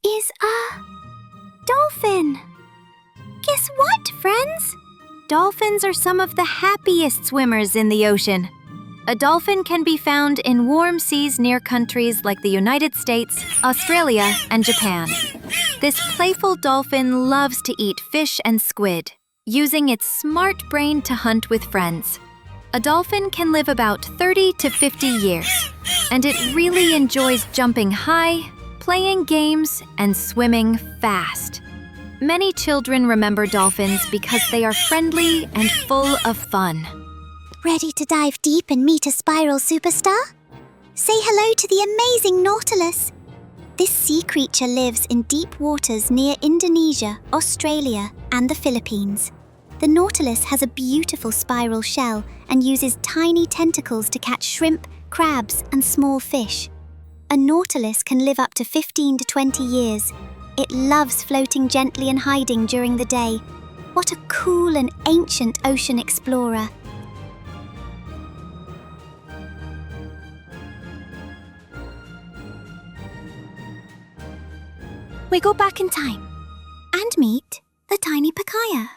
is a dolphin. Guess what, friends? Dolphins are some of the happiest swimmers in the ocean. A dolphin can be found in warm seas near countries like the United States, Australia, and Japan. This playful dolphin loves to eat fish and squid, using its smart brain to hunt with friends. A dolphin can live about 30 to 50 years, and it really enjoys jumping high, playing games, and swimming fast. Many children remember dolphins because they are friendly and full of fun. Ready to dive deep and meet a spiral superstar? Say hello to the amazing Nautilus. This sea creature lives in deep waters near Indonesia, Australia, and the Philippines. The Nautilus has a beautiful spiral shell and uses tiny tentacles to catch shrimp, crabs, and small fish. A Nautilus can live up to 15 to 20 years. It loves floating gently and hiding during the day. What a cool and ancient ocean explorer. We go back in time and meet the tiny Pikaia.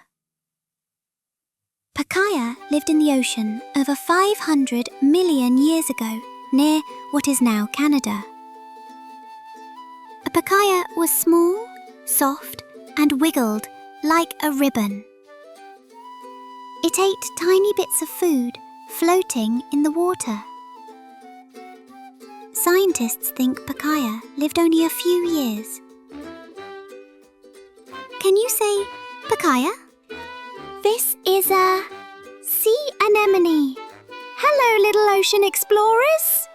Pikaia lived in the ocean over 500 million years ago, near what is now Canada. A Pikaia was small, soft, and wiggled like a ribbon. It ate tiny bits of food floating in the water. Scientists think Pikaia lived only a few years. Can you say Pikaia? This is a sea anemone. Hello, little ocean explorers.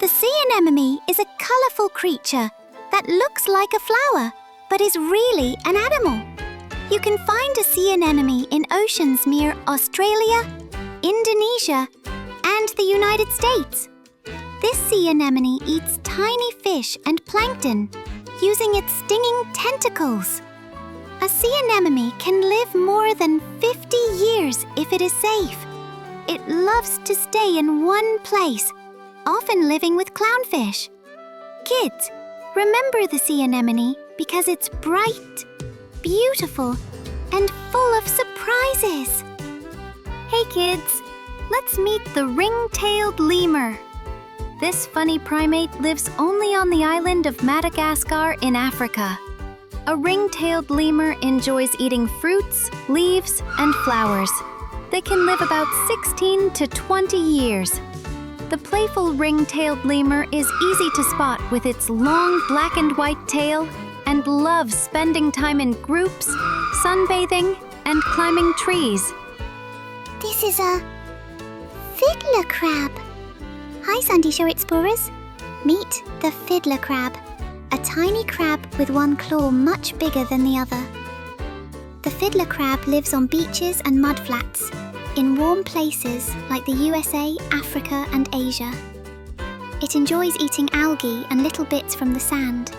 The sea anemone is a colourful creature that looks like a flower, but is really an animal. You can find a sea anemone in oceans near Australia, Indonesia, and the United States. This sea anemone eats tiny fish and plankton, using its stinging tentacles. A sea anemone can live more than 50 years if it is safe. It loves to stay in one place, often living with clownfish. Kids, remember the sea anemone because it's bright, beautiful, and full of surprises. Hey kids, let's meet the ring-tailed lemur. This funny primate lives only on the island of Madagascar in Africa. A ring-tailed lemur enjoys eating fruits, leaves, and flowers. They can live about 16 to 20 years. The playful ring-tailed lemur is easy to spot with its long black and white tail and loves spending time in groups, sunbathing, and climbing trees. This is a fiddler crab. Hi, Sandy Shore explorers. Meet the fiddler crab, a tiny crab with one claw much bigger than the other. The fiddler crab lives on beaches and mudflats, in warm places like the USA, Africa, and Asia. It enjoys eating algae and little bits from the sand.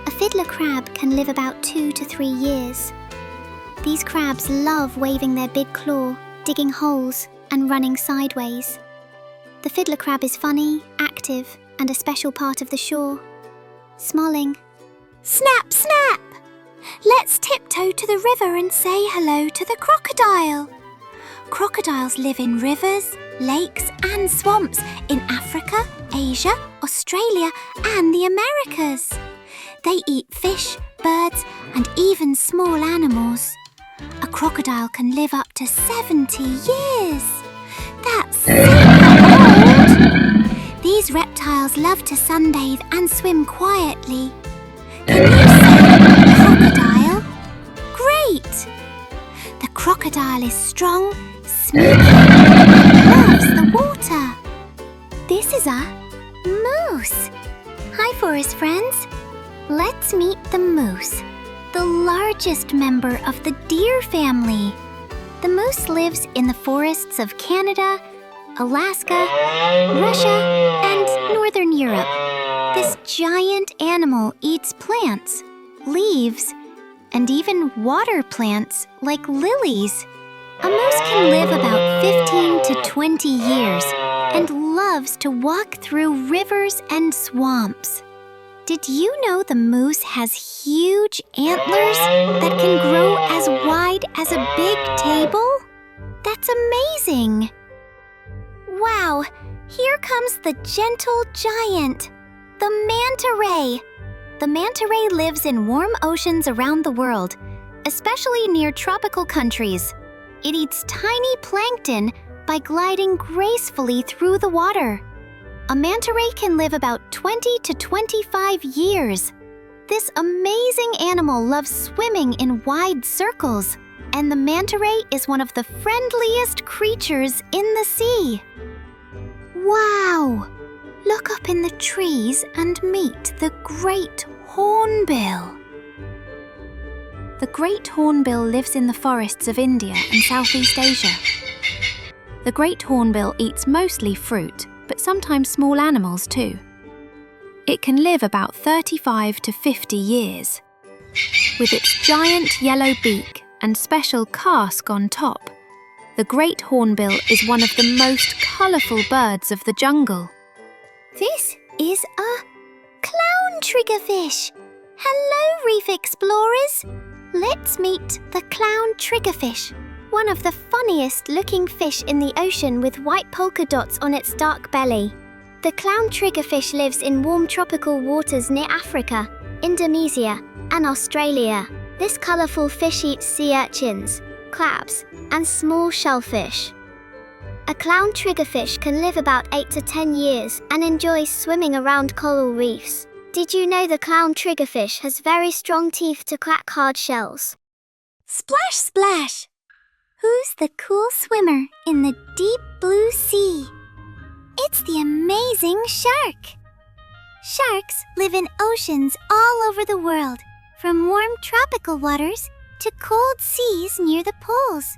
A fiddler crab can live about 2 to 3 years. These crabs love waving their big claw, digging holes, and running sideways. The fiddler crab is funny, active, and a special part of the shore. Smiling. Snap, snap! Let's tiptoe to the river and say hello to the crocodile. Crocodiles live in rivers, lakes, and swamps in Africa, Asia, Australia, and the Americas. They eat fish, birds, and even small animals. A crocodile can live up to 70 years. That's super old! These reptiles love to sunbathe and swim quietly. Can you say crocodile? Great! The crocodile is strong, sneaky, and loves the water. This is a moose. Hi, forest friends. Let's meet the moose, the largest member of the deer family. The moose lives in the forests of Canada, Alaska, Russia, and Northern Europe. This giant animal eats plants, leaves, and even water plants like lilies. A moose can live about 15 to 20 years and loves to walk through rivers and swamps. Did you know the moose has huge antlers that can grow as wide as a big table? That's amazing! Wow, here comes the gentle giant, the manta ray. The manta ray lives in warm oceans around the world, especially near tropical countries. It eats tiny plankton by gliding gracefully through the water. A manta ray can live about 20 to 25 years. This amazing animal loves swimming in wide circles, and the manta ray is one of the friendliest creatures in the sea. Wow! Look up in the trees and meet the great hornbill. The great hornbill lives in the forests of India and Southeast Asia. The great hornbill eats mostly fruit, but sometimes small animals too. It can live about 35 to 50 years. With its giant yellow beak and special casque on top, the great hornbill is one of the most colourful birds of the jungle. This is a clown triggerfish. Hello, reef explorers. Let's meet the clown triggerfish, one of the funniest looking fish in the ocean with white polka dots on its dark belly. The clown triggerfish lives in warm tropical waters near Africa, Indonesia, and Australia. This colourful fish eats sea urchins, crabs, and small shellfish. A clown triggerfish can live about 8 to 10 years and enjoys swimming around coral reefs. Did you know the clown triggerfish has very strong teeth to crack hard shells? Splash, splash! Who's the cool swimmer in the deep blue sea? It's the amazing shark. Sharks live in oceans all over the world, from warm tropical waters to cold seas near the poles.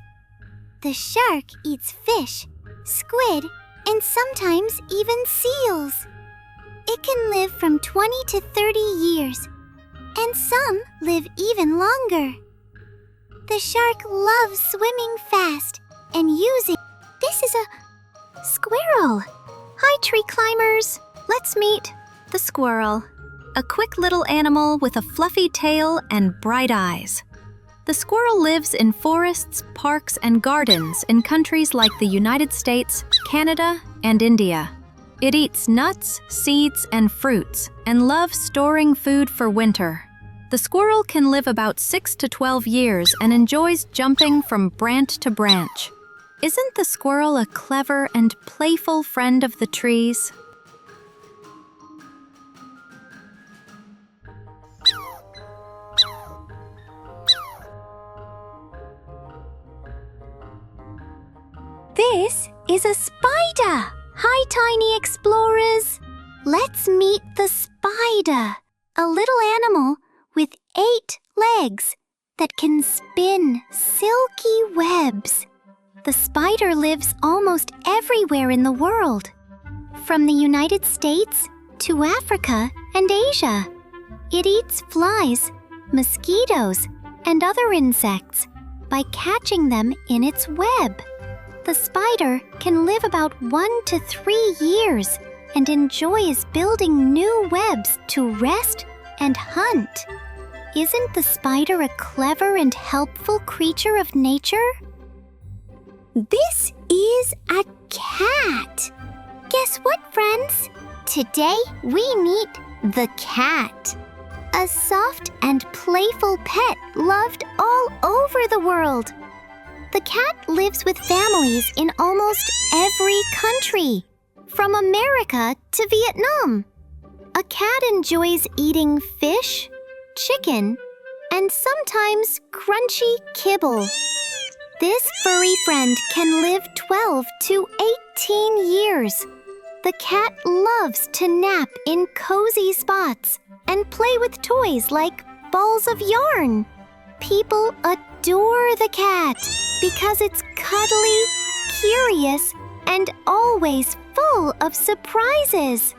The shark eats fish, squid, and sometimes even seals. It can live from 20 to 30 years, and some live even longer. The shark loves swimming fast and using... This is a squirrel. Hi, tree climbers! Let's meet the squirrel, a quick little animal with a fluffy tail and bright eyes. The squirrel lives in forests, parks, and gardens in countries like the United States, Canada, and India. It eats nuts, seeds, and fruits, and loves storing food for winter. The squirrel can live about 6 to 12 years and enjoys jumping from branch to branch. Isn't the squirrel a clever and playful friend of the trees? This is a spider. Hi, tiny explorers. Let's meet the spider, a little animal with 8 legs that can spin silky webs. The spider lives almost everywhere in the world, from the United States to Africa and Asia. It eats flies, mosquitoes, and other insects by catching them in its web. The spider can live about 1 to 3 years and enjoys building new webs to rest and hunt. Isn't the spider a clever and helpful creature of nature? This is a cat. Guess what, friends? Today we meet the cat. A soft and playful pet loved all over the world. The cat lives with families in almost every country, from America to Vietnam. A cat enjoys eating fish, chicken, and sometimes crunchy kibble. This furry friend can live 12 to 18 years. The cat loves to nap in cozy spots and play with toys like balls of yarn. People adore the cat because it's cuddly, curious, and always full of surprises.